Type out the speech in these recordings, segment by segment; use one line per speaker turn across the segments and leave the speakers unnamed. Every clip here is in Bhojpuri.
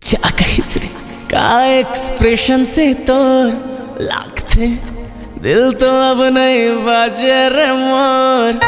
क्या कहिस रे का एक्सप्रेशन से तोर लागते दिल तो अब नहीं बाजे रे मोर।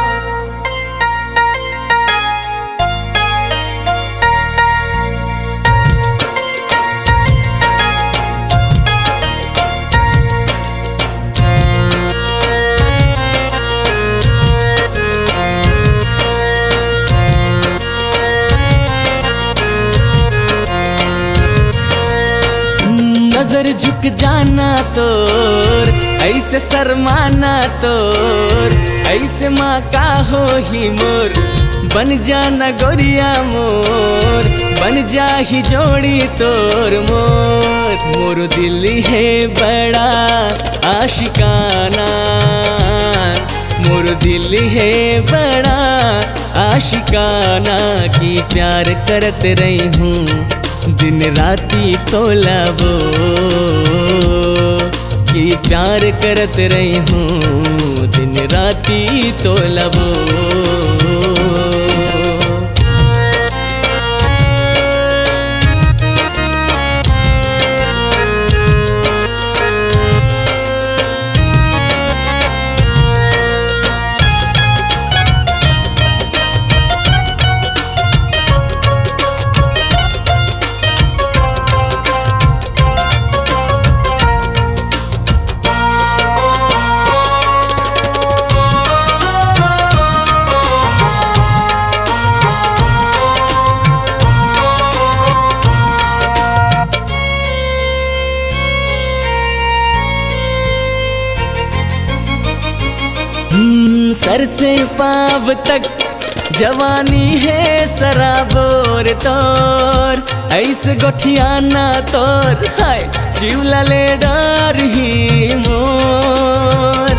नजर झुक जाना तोर ऐसे शर्माना तोर ऐसे माँ का हो ही मोर बन जाना गोरिया मोर बन जा ही जोड़ी तोर मोर। मोर दिल है बड़ा आशिकाना मोर दिल है बड़ा आशिकाना की प्यार करत रही हूँ दिन राती तोलाबो कि प्यार करत रही हूँ दिन राती तोलाबो। सर से पाँव तक जवानी है शराबोर तोर ऐसे गोठियाना तोर हाय चिवला ले डर ही मोर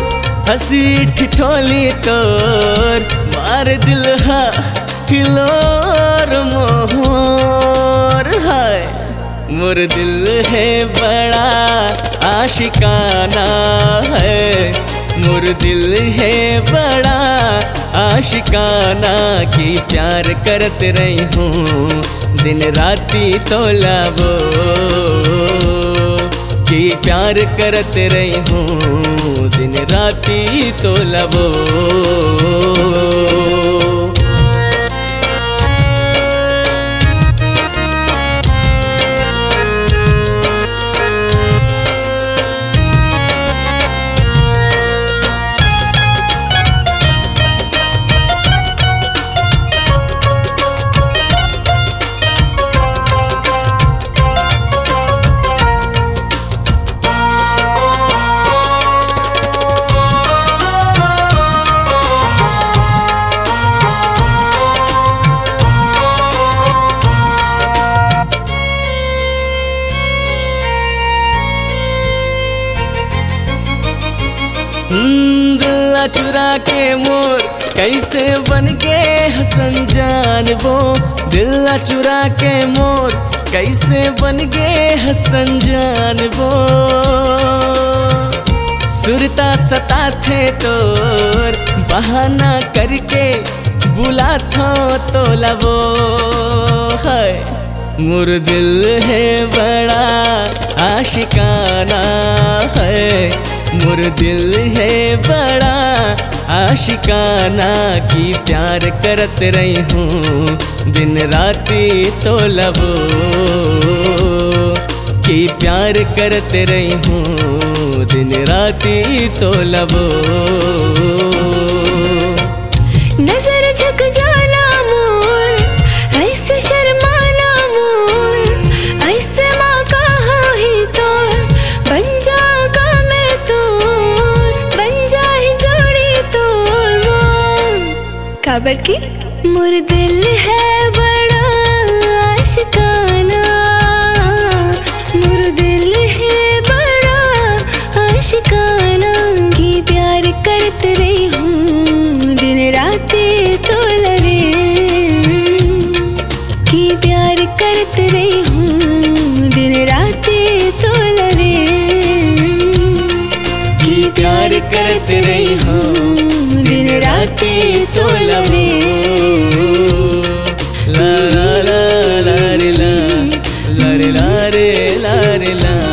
हंसी ठिठोली तोर मार दिल हा हिलोर मोर हाय मोर दिल है बड़ा आशिकाना है मोर दिल है बड़ा आशिकाना की प्यार करत रही हूँ दिन राती तोलाबो कि प्यार करत रही हूँ दिन राती तोलाबो। दिल चुरा के मोर कैसे बन गए हसन जान वो दिल चुरा के मोर कैसे बन गए हसन जान वो सुरता सता थे तोर बहाना करके बुला था तो लबो है मोर दिल है बड़ा आशिकाना है मोर दिल है बड़ा आशिकाना की प्यार करत रही हूँ दिन राती तोलाबो कि प्यार करत रही हूँ दिन राती तोलाबो।
नजर झुक जाना मोर ऐसे शर्माना मोर ऐसे माँ का हो ही तोर बन जागा मैं तोर बन जाए जोड़ी तोर मोर खबर की मोर दिल है बड़ा आशिकाना मोर दिल है बड़ा आशिकाना की प्यार करत रही हूँ दिन राती तोलाबो कि प्यार करत रही हूँ दिन राती तोलाबो कि प्यार करत रही हूँ दिन राती तोलाबो।
रे ला रे ला।